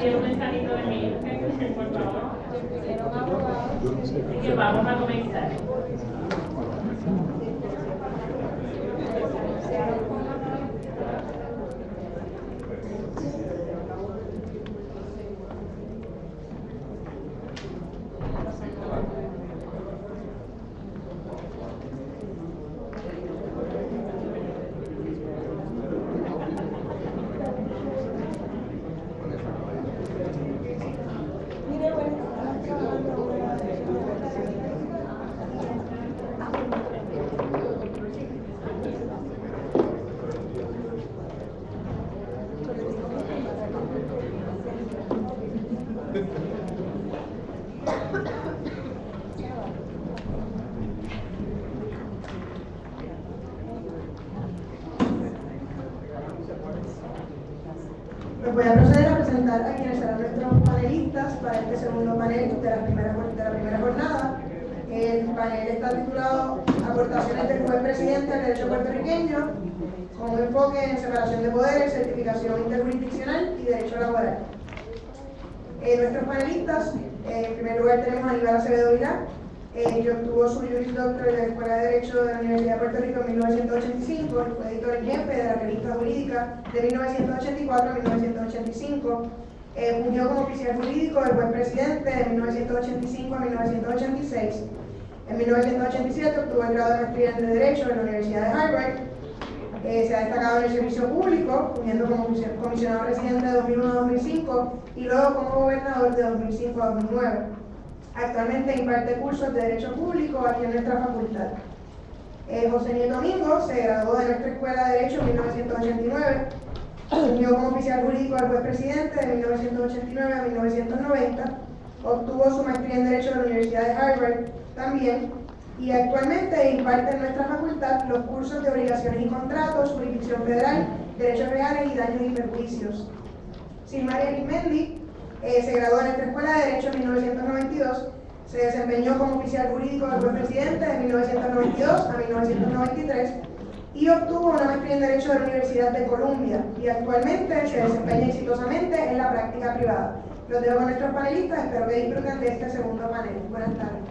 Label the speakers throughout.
Speaker 1: tiene un mensajito de mí, por favor. Así que vamos a comenzar.
Speaker 2: Pues voy a proceder a presentar a quienes serán nuestros panelistas para este segundo panel de la primera jornada. El panel está titulado Aportaciones del juez presidente al derecho puertorriqueño, con un enfoque en separación de poderes, certificación interjurisdiccional y derecho laboral. Nuestros panelistas, en primer lugar tenemos a Aníbal Acevedo Vilá, que obtuvo su Juris Doctor de la Escuela de Derecho de la Universidad de Puerto Rico en 1985, y fue editor en jefe de la revista jurídica de 1984 a 1985. Fungió como oficial jurídico del juez presidente de 1985 a 1986. En 1987 obtuvo el grado de maestría en Derecho en la Universidad de Harvard. Se ha destacado en el servicio público, fungiendo como comisionado residente de 2001 a 2005 y luego como gobernador de 2005 a 2009. Actualmente imparte cursos de Derecho Público aquí en nuestra facultad. José Nieto Mingo se graduó de nuestra Escuela de Derecho en 1989, fungió como oficial jurídico del juez presidente de 1989 a 1990, obtuvo su maestría en Derecho de la Universidad de Harvard también, y actualmente imparte en nuestra facultad los cursos de Obligaciones y Contratos, Jurisdicción Federal, Derechos Reales y Daños y Perjuicios. Silmaria Arismendi se graduó de nuestra Escuela de Derecho en 1992, se desempeñó como oficial jurídico del juez presidente de 1992 a 1993 y obtuvo una maestría en Derecho de la Universidad de Columbia, y actualmente se desempeña exitosamente en la práctica privada. Los dejo con nuestros panelistas, espero que disfruten de este segundo panel. Buenas tardes.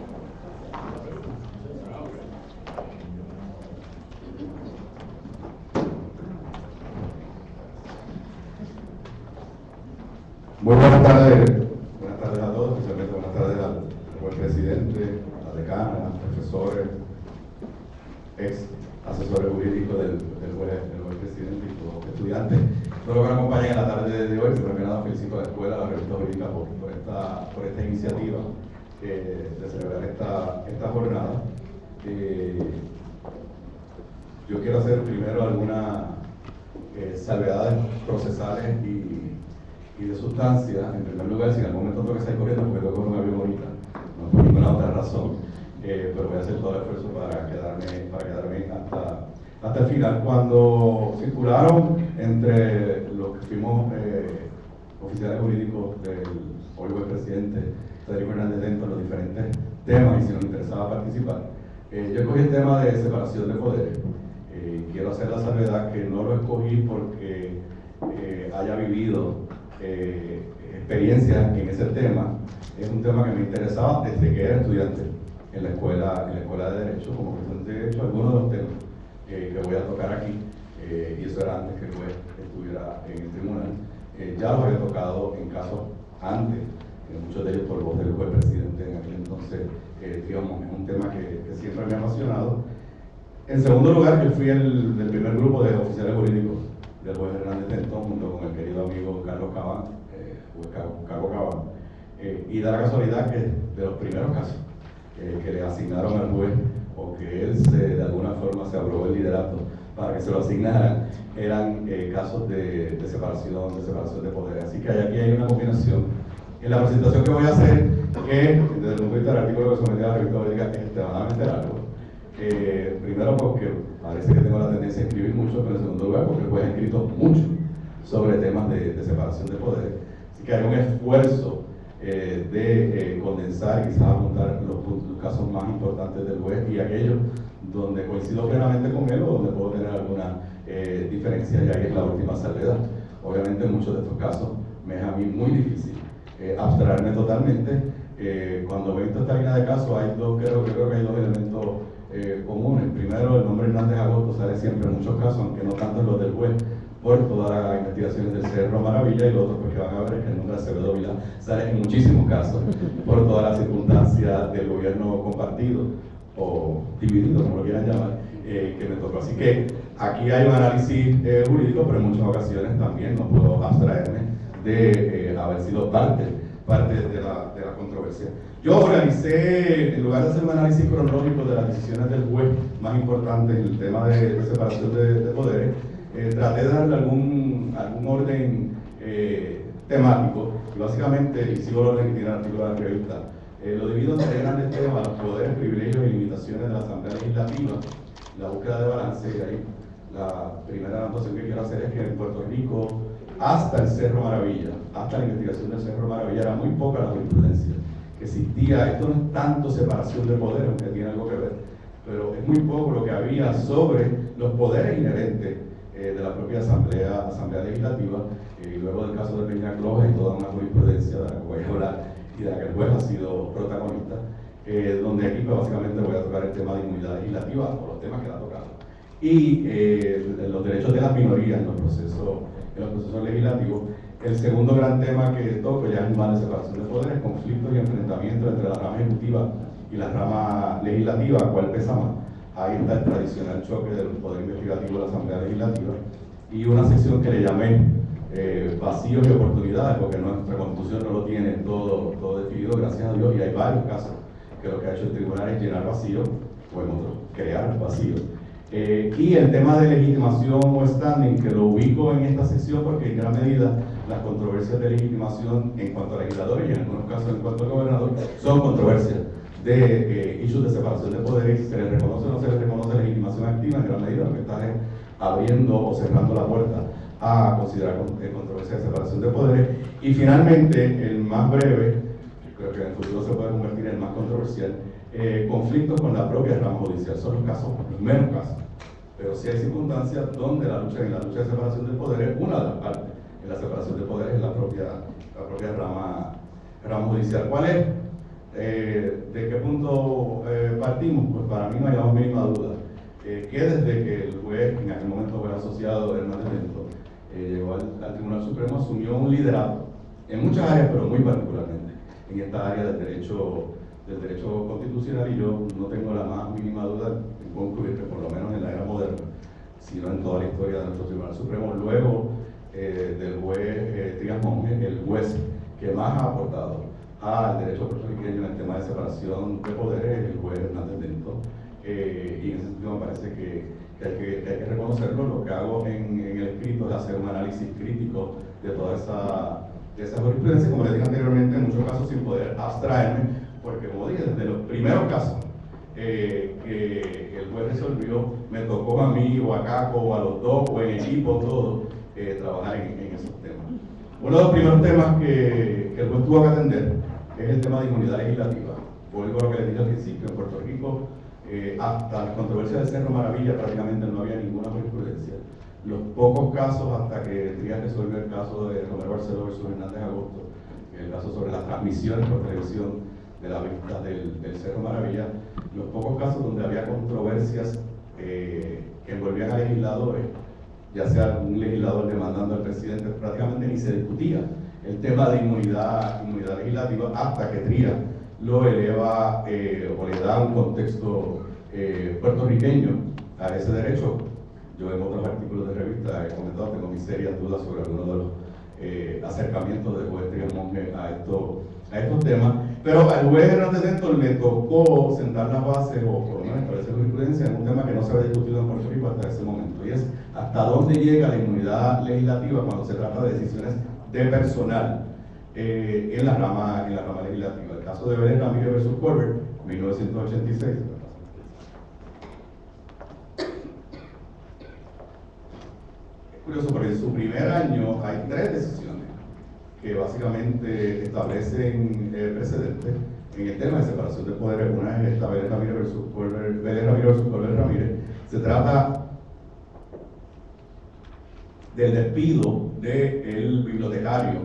Speaker 3: Muy buenas tardes a todos, especialmente buenas tardes al juez presidente, a la decana, profesores, ex asesores jurídicos del juez presidente y todos los estudiantes. Todos los que nos acompañan en la tarde de hoy. Primero que nada felicito a la escuela, a la revista jurídica por esta iniciativa de celebrar esta jornada. Yo quiero hacer primero algunas salvedades procesales y de sustancia. En primer lugar, si en algún momento tengo que salir corriendo porque tengo que coger un avión ahorita, no por ninguna otra razón, pero voy a hacer todo el esfuerzo para quedarme hasta el final. Cuando circularon entre los que fuimos oficiales jurídicos del hoy juez presidente Federico Hernández Denton los diferentes temas, y si nos interesaba participar, yo escogí el tema de separación de poderes. Quiero hacer la salvedad que no lo escogí porque haya vivido experiencia en ese tema. Es un tema que me interesaba desde que era estudiante en la escuela de Derecho, como profesor de Derecho. Algunos de los temas que voy a tocar aquí, y eso era antes que el juez estuviera en el tribunal, ya los había tocado en casos antes, muchos de ellos por voz del juez presidente en aquel entonces. Digamos, es un tema que siempre me ha apasionado. En segundo lugar, yo fui del primer grupo de oficiales jurídicos del juez Hernández Denton, junto con el querido amigo Carlos Cabán, Carlos Cabán, y da la casualidad que de los primeros casos que le asignaron al juez, o que él de alguna forma se aprobó el liderato para que se lo asignaran, eran casos de separación de poderes. Así que aquí hay una combinación. En la presentación que voy a hacer, que desde el punto de vista del artículo que sometí a la revista jurídica es extremadamente largo. Primero porque parece que tengo la tendencia a escribir mucho, pero en segundo lugar porque el juez ha escrito mucho sobre temas de separación de poderes. Así que hay un esfuerzo de condensar y quizás apuntar los casos más importantes del juez y aquellos donde coincido plenamente con él o donde puedo tener alguna diferencia, y ahí es la última salvedad. Obviamente muchos de estos casos me es a mí muy difícil abstraerme totalmente. Cuando veo esta línea de casos, creo que hay dos elementos comunes. Primero, el nombre Hernández Agosto sale siempre en muchos casos, aunque no tanto en los del juez, por todas las investigaciones del Cerro Maravilla, y lo otro porque van a ver es que el nombre Acevedo Vilá sale en muchísimos casos por todas las circunstancias del gobierno compartido o dividido, como lo quieran llamar, que me tocó. Así que aquí hay un análisis jurídico, pero en muchas ocasiones también no puedo abstraerme de haber sido parte de la controversia. Yo realicé, en lugar de hacer un análisis cronológico de las decisiones del juez más importantes en el tema de separación de poderes, traté de darle algún orden temático, y básicamente, y sigo el orden que tiene el artículo de la revista, lo divido en tres grandes temas: los poderes, privilegios y limitaciones de la Asamblea Legislativa, la búsqueda de balance. Y ahí la primera anotación que quiero hacer es que en Puerto Rico, hasta el Cerro Maravilla, hasta la investigación del Cerro Maravilla, era muy poca la jurisprudencia que existía. Esto no es tanto separación de poderes, aunque tiene algo que ver, pero es muy poco lo que había sobre los poderes inherentes de la propia Asamblea Legislativa, y luego del caso de Peña Cloja y toda una jurisprudencia de la que voy a hablar y de la que el juez ha sido protagonista, donde aquí pues, básicamente voy a tocar el tema de inmunidad legislativa, o los temas que la ha tocado, y los derechos de las minorías en los procesos legislativos. El segundo gran tema que toco ya es más de separación de poderes, conflictos y enfrentamientos entre la rama ejecutiva y la rama legislativa, ¿cuál pesa más? Ahí está el tradicional choque del poder investigativo de la Asamblea Legislativa, y una sección que le llamé vacíos y oportunidades, porque nuestra Constitución no lo tiene todo definido, gracias a Dios, y hay varios casos que lo que ha hecho el tribunal es llenar vacíos, o en otros, crear vacíos. Y el tema de legitimación o standing, que lo ubico en esta sección porque en gran medida las controversias de legitimación en cuanto a legisladores y en algunos casos en cuanto al gobernador son controversias de issues de separación de poderes, si se les reconoce o no se les reconoce legitimación activa. En gran medida lo que está es abriendo o cerrando la puerta a considerar controversias de separación de poderes. Y finalmente, el más breve, creo que en el futuro se puede convertir en el más controversial, conflictos con la propia rama judicial. Son los menos casos, pero sí hay circunstancias donde en la lucha de separación de poderes, una de las partes en la separación de poderes es la propia rama judicial. ¿Cuál es? ¿De qué punto partimos? Pues para mí no hay la más mínima duda que desde que el juez, en aquel momento juez asociado Hernández Dento, llegó al Tribunal Supremo, asumió un liderato en muchas áreas, pero muy particularmente en esta área del derecho constitucional, y yo no tengo la más mínima duda en concluir que por lo menos en la era moderna, si no en toda la historia de nuestro Tribunal Supremo, luego del juez Trías Monge, el juez que más ha aportado al derecho puertorriqueño en el tema de separación de poderes es el juez Hernández Dento, y en ese sentido me parece que hay que reconocerlo. Lo que hago en el escrito es hacer un análisis crítico de toda esa jurisprudencia, como les dije anteriormente, en muchos casos sin poder abstraerme, porque como dije, desde los primeros casos que el juez resolvió, me tocó a mí o a Caco o a los dos o en equipo todos trabajar en esos temas. Uno de los primeros temas que el juez tuvo que atender es el tema de inmunidad legislativa. Vuelvo a lo que les dije al principio: en Puerto Rico, hasta la controversia del Cerro Maravilla prácticamente no había ninguna jurisprudencia. Los pocos casos, hasta que Trías resolvió el caso de Romero Barceló versus Hernández Agosto, el caso sobre las transmisiones por televisión de la vista del Cerro Maravilla, los pocos casos donde había controversias que envolvían a legisladores, ya sea un legislador demandando al presidente, prácticamente ni se discutía el tema de inmunidad legislativa, hasta que Trías lo eleva o le da un contexto puertorriqueño a ese derecho. Yo en otros artículos de revista he comentado, tengo mis serias dudas sobre algunos de los acercamientos del juez Trías Monge a estos temas, pero al juez Hernández Dento le tocó sentar las bases, o por lo menos establecer jurisprudencia en un tema que no se había discutido en Puerto Rico hasta ese momento, y es hasta dónde llega la inmunidad legislativa cuando se trata de decisiones de personal en la rama legislativa. El caso de Belén Ramírez versus Colbert, 1986. Es curioso porque en su primer año hay 3 decisiones que básicamente establecen precedentes en el tema de separación de poderes. Una es esta Belén Ramírez versus Colbert Ramírez. Se trata del despido del bibliotecario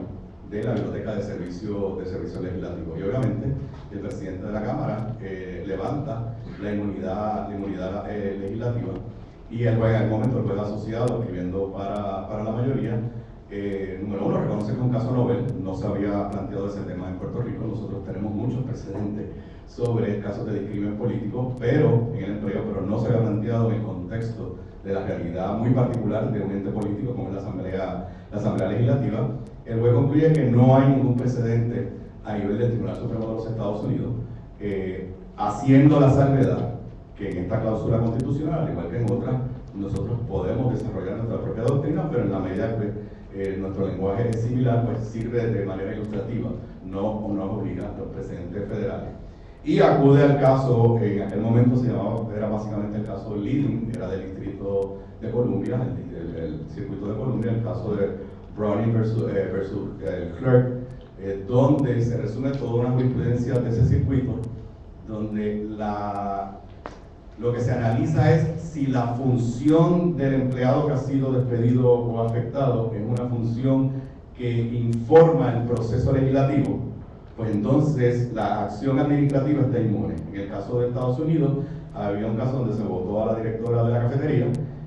Speaker 3: de la Biblioteca de Servicio Legislativo. Y obviamente el presidente de la Cámara levanta la inmunidad legislativa, y el juez, en el momento el juez asociado, escribiendo para la mayoría, número uno, reconoce que es un caso novel, no se había planteado ese tema en Puerto Rico. Nosotros tenemos muchos precedentes sobre casos de discrimen político, pero en el empleo, pero no se había planteado en el contexto de la realidad muy particular de un ente político como es la Asamblea Legislativa. El juez concluye que no hay ningún precedente a nivel del Tribunal Supremo de los Estados Unidos, haciendo la salvedad que en esta cláusula constitucional, al igual que en otras, nosotros podemos desarrollar nuestra propia doctrina, pero en la medida que nuestro lenguaje es similar, pues sirve de manera ilustrativa, no nos obliga a los precedentes federales. Y acude al caso, en aquel momento era básicamente el caso Leading, era del Distrito de Columbia, el Circuito de Columbia, el caso de Browning versus Clerk, donde se resume toda una jurisprudencia de ese circuito, donde lo que se analiza es si la función del empleado que ha sido despedido o afectado es una función que informa el proceso legislativo, pues entonces la acción administrativa está inmune. En el caso de Estados Unidos, había un caso donde se votó a la directora de la cafetería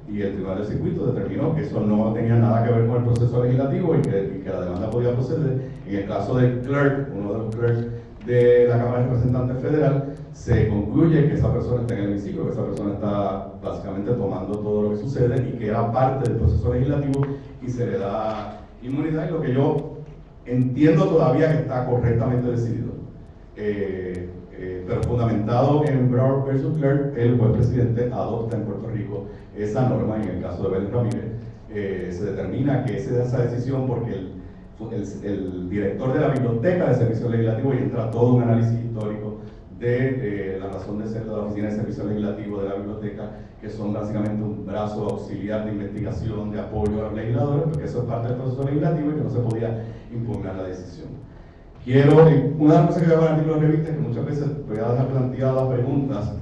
Speaker 3: y el Tribunal del Circuito determinó que eso no tenía nada que ver con el proceso legislativo y que la demanda podía proceder. En el caso del clerk, uno de los clerks de la Cámara de Representantes Federal, se concluye que esa persona está en el hemiciclo, que esa persona está básicamente tomando todo lo que sucede y que era parte del proceso legislativo y se le da inmunidad. Y lo que yo entiendo todavía que está correctamente decidido, pero fundamentado en Brown versus Clerk, el juez presidente adopta en Puerto Rico esa norma. En el caso de Belén Ramírez, se determina que esa decisión porque el director de la Biblioteca de Servicio Legislativo, y entra todo un análisis histórico de la razón de ser de la Oficina de Servicio Legislativo de la Biblioteca, que son básicamente un brazo auxiliar de investigación, de apoyo a los legisladores, porque eso es parte del proceso legislativo y que no se podía impugnar la decisión. Una de las cosas que veo en artículos de revista es que muchas veces voy a dejar planteadas preguntas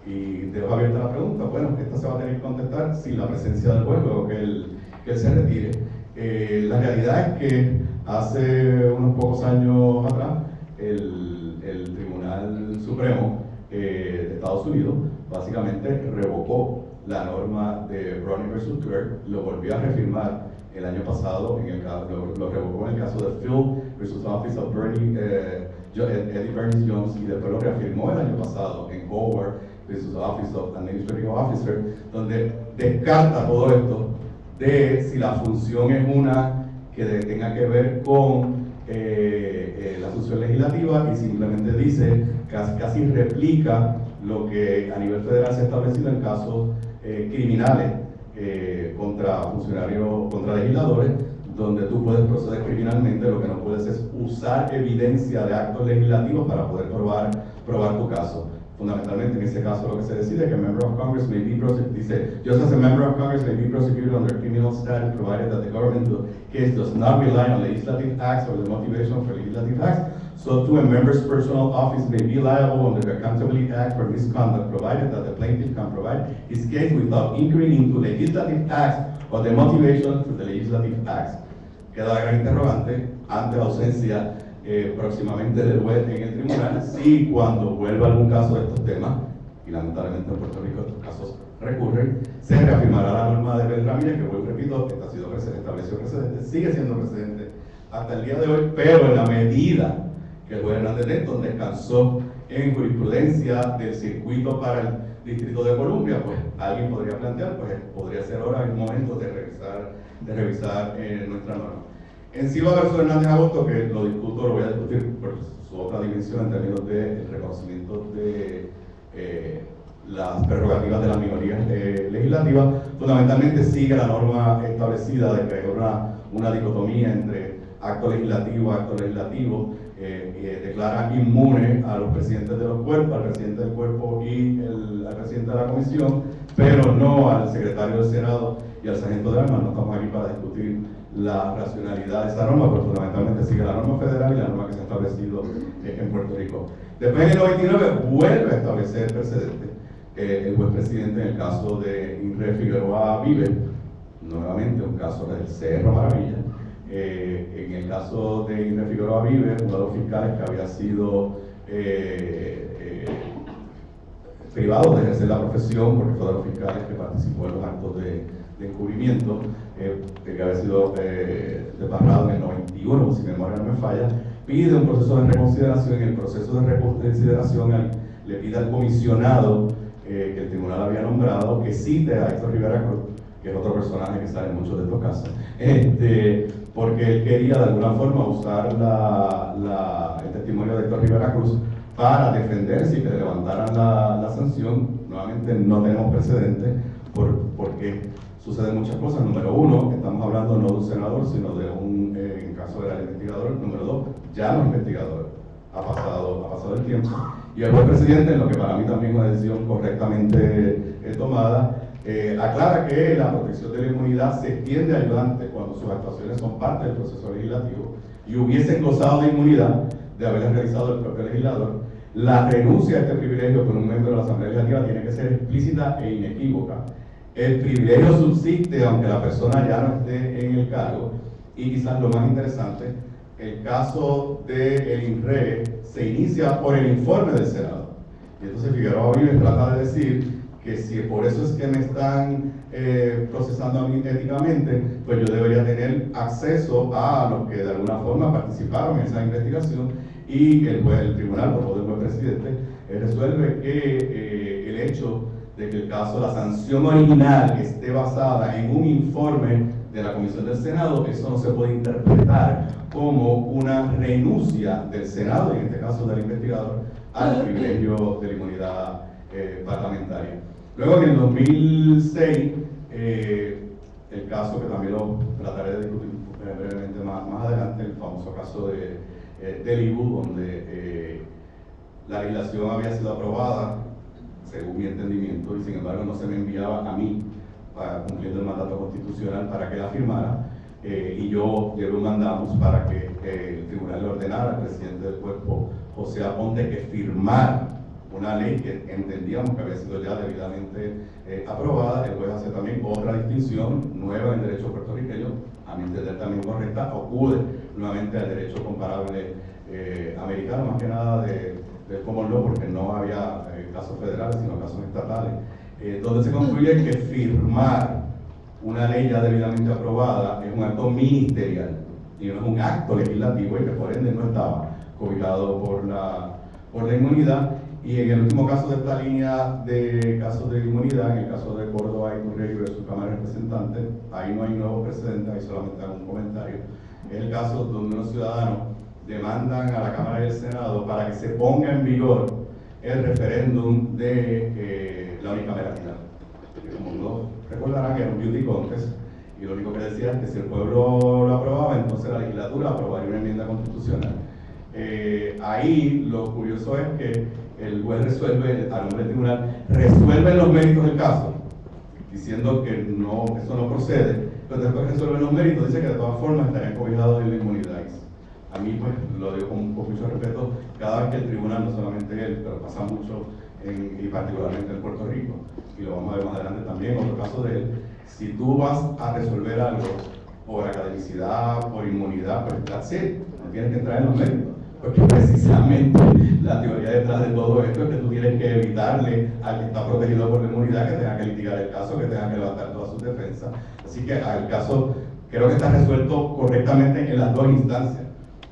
Speaker 3: y dejo abierta la pregunta. Bueno, esta se va a tener que contestar sin la presencia del juez, luego que él se retire. La realidad es que hace unos pocos años atrás, el Tribunal Supremo de Estados Unidos básicamente revocó la norma de Browning versus Clerk, lo volvió a reafirmar el año pasado, lo revocó en el caso de Phil versus Office of Eddie Bernice Jones, y después lo reafirmó el año pasado en Howard versus Office of Administrative Officer, donde descarta todo esto de si la función es una que tenga que ver con la función legislativa, y simplemente dice, casi replica lo que a nivel federal se ha establecido en casos criminales contra funcionarios, contra legisladores, donde tú puedes proceder criminalmente, lo que no puedes es usar evidencia de actos legislativos para poder probar tu caso. Fundamentalmente en ese caso lo que se decide es que a member of Congress may be prosecuted, dice, just as a member of Congress may be prosecuted under criminal statute provided that the government case does not rely on legislative acts or the motivation for legislative acts, so too a member's personal office may be liable under the Accountability Act for misconduct provided that the plaintiff can provide his case without incurring into legislative acts or the motivation for the legislative acts. Queda la gran interrogante ante la ausencia próximamente del juez en el tribunal, si cuando vuelva algún caso de estos temas, y lamentablemente en Puerto Rico estos casos recurren, se reafirmará la norma de Belén Ramírez, que vuelvo repito, esta ha sido estableció precedente, sigue siendo precedente hasta el día de hoy, pero en la medida que el juez Hernández Denton descansó en jurisprudencia del circuito para el Distrito de Columbia, pues alguien podría plantear, pues podría ser ahora el momento de revisar nuestra norma. En Silva versus Hernández Agosto, que lo voy a discutir por su otra dimensión en términos del reconocimiento de las prerrogativas de las minorías legislativas, fundamentalmente sigue la norma establecida de que hay una dicotomía entre acto legislativo, declara inmune a los presidentes de los cuerpos, al presidente del cuerpo y al presidente de la comisión, pero no al secretario del Senado y al sargento de armas. No estamos aquí para discutir la racionalidad de esta norma, pero fundamentalmente sigue la norma federal y la norma que se ha establecido en Puerto Rico. Después, en el 99, vuelve a establecer precedente el juez presidente en el caso de Inre Figueroa Vive, nuevamente un caso del Cerro Maravilla, En el caso de Inés Figueroa Vive, uno de los fiscales que había sido privado de ejercer la profesión, porque fue de los fiscales que participó en los actos de encubrimiento, que había sido desbarrado en el 91, si mi memoria no me falla, pide un proceso de reconsideración. En el proceso de reconsideración le pide al comisionado que el tribunal había nombrado que cite a Héctor Rivera Cruz, que es otro personaje que sale en muchos de estos casos, porque él quería de alguna forma usar el testimonio de Héctor Rivera Cruz para defenderse y que le levantaran la sanción. Nuevamente no tenemos precedentes porque suceden muchas cosas. Número uno, estamos hablando no de un senador, sino de en caso del investigador. Número dos, ya no es investigador. Ha pasado el tiempo. Y el juez presidente, en lo que para mí también es una decisión correctamente tomada, aclara que la protección de la inmunidad se extiende a ayudantes cuando sus actuaciones son parte del proceso legislativo y hubiesen gozado de inmunidad de haberle realizado el propio legislador. La renuncia a este privilegio por un miembro de la Asamblea Legislativa tiene que ser explícita e inequívoca. El privilegio subsiste aunque la persona ya no esté en el cargo. Y quizás lo más interesante, el caso del INRE se inicia por el informe del Senado. Y entonces Figueroa Vives trata de decir que si por eso es que me están procesando a mí éticamente, pues yo debería tener acceso a los que de alguna forma participaron en esa investigación, y el tribunal, por poder del juez presidente, resuelve que el hecho de que el caso, la sanción original esté basada en un informe de la Comisión del Senado, eso no se puede interpretar como una renuncia del Senado, en este caso del investigador, al privilegio de la inmunidad parlamentaria. Luego, en el 2006, el caso que también lo trataré de discutir brevemente más adelante, el famoso caso del IBU, donde la legislación había sido aprobada según mi entendimiento, y sin embargo no se me enviaba a mí, cumpliendo el mandato constitucional, para que la firmara, y yo llevé un mandamus para que el tribunal le ordenara al presidente del cuerpo, José Aponte, que firmara una ley que entendíamos que había sido ya debidamente aprobada. El juez hace también otra distinción nueva en derecho puertorriqueño, a mi entender también correcta, acude nuevamente al derecho comparable americano, más que nada del common law, porque no había casos federales, sino casos estatales, donde se concluye que firmar una ley ya debidamente aprobada es un acto ministerial y no es un acto legislativo, y que por ende no estaba cobijado por la inmunidad. Y en el último caso de esta línea de casos de inmunidad, en el caso de Córdoba y Curreri versus Cámara de Representantes, ahí no hay nuevo precedente, ahí solamente hago un comentario. Es el caso donde unos ciudadanos demandan a la Cámara y el Senado para que se ponga en vigor el referéndum de la unicameralidad. Como no recordarán, era un beauty contest, y lo único que decía es que si el pueblo lo aprobaba, entonces la legislatura aprobaría una enmienda constitucional. Ahí lo curioso es que el juez resuelve, a nombre del tribunal, resuelve los méritos del caso, diciendo que no, eso no procede, pero después resuelve los méritos, dice que de todas formas estarían cobijados en la inmunidad. A mí, pues, lo digo con mucho respeto, cada vez que el tribunal, no solamente él, pero pasa mucho, y particularmente en Puerto Rico, y lo vamos a ver más adelante también, otro caso de él, si tú vas a resolver algo por academicidad, por inmunidad, pues that's it, no tienes que entrar en los méritos. Porque precisamente la teoría detrás de todo esto es que tú tienes que evitarle al que está protegido por la inmunidad que tenga que litigar el caso, que tenga que levantar todas sus defensas. Así que el caso creo que está resuelto correctamente en las dos instancias,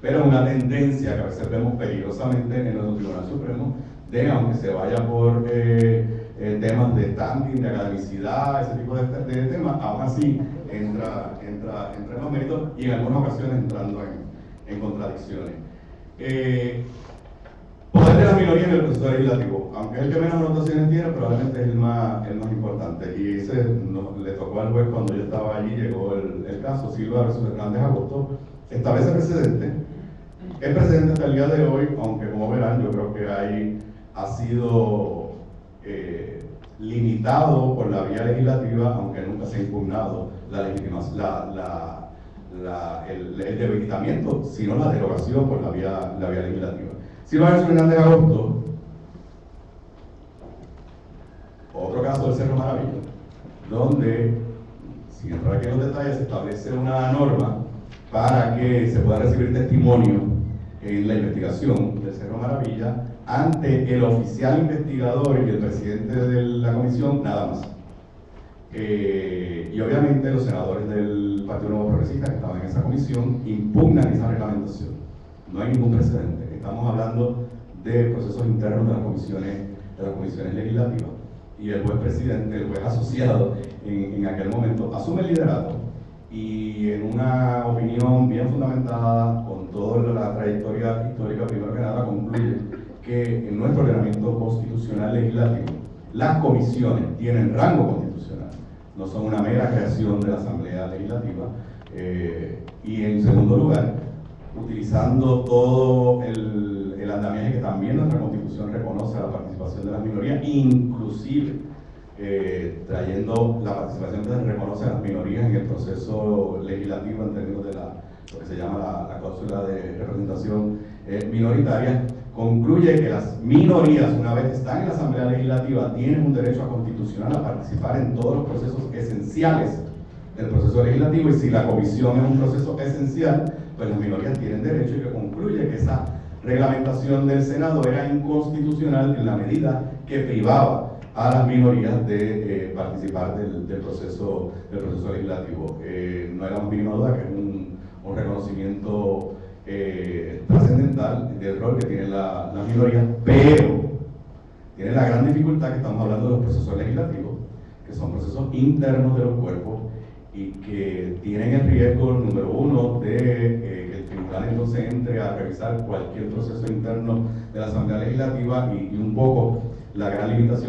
Speaker 3: pero es una tendencia que a veces vemos peligrosamente en el Tribunal Supremo, de, aunque se vaya por temas de standing, de academicidad, ese tipo de temas, aún así entra en los méritos y en algunas ocasiones entrando en contradicciones. Poder de la minoría en el proceso legislativo, aunque es el que menos anotaciones tiene, probablemente es el más importante, y ese le tocó al juez cuando yo estaba allí. Llegó el caso Silva versus Hernández Agosto, establece precedente. Es precedente hasta el día de hoy, aunque como verán yo creo que ha sido limitado por la vía legislativa, aunque nunca se ha impugnado la legitimación, el debilitamiento, sino la derogación por la vía legislativa. Silva versus Hernández Agosto, otro caso del Cerro Maravillo, donde, sin entrar aquí en los detalles, se establece una norma para que se pueda recibir testimonio en la investigación del Cerro Maravilla ante el oficial investigador y el presidente de la comisión, nada más. Y obviamente los senadores del Partido Nuevo Progresista que estaban en esa comisión impugnan esa reglamentación. No hay ningún precedente. Estamos hablando de procesos internos de las comisiones legislativas. Y el juez presidente, el juez asociado en aquel momento, asume el liderato y en una opinión bien fundamentada, con toda la trayectoria histórica, primero que nada, concluye que en nuestro ordenamiento constitucional legislativo las comisiones tienen rango constitucional, no son una mera creación de la Asamblea Legislativa. Y en segundo lugar, utilizando todo el andamiaje que también nuestra Constitución reconoce a la participación de las minorías, inclusive trayendo la participación que se reconoce a las minorías en el proceso legislativo en términos de lo que se llama la cláusula de representación minoritaria, concluye que las minorías, una vez están en la Asamblea Legislativa, tienen un derecho constitucional a participar en todos los procesos esenciales del proceso legislativo, y si la comisión es un proceso esencial, pues las minorías tienen derecho, y que concluye que esa reglamentación del Senado era inconstitucional en la medida que privaba a las minorías de participar del proceso legislativo. No hay la más mínima duda que es un reconocimiento trascendental del rol que tienen las minorías, pero tiene la gran dificultad que estamos hablando de los procesos legislativos, que son procesos internos de los cuerpos y que tienen el riesgo, número uno, de que el tribunal entonces entre a revisar cualquier proceso interno de la Asamblea Legislativa y un poco la gran limitación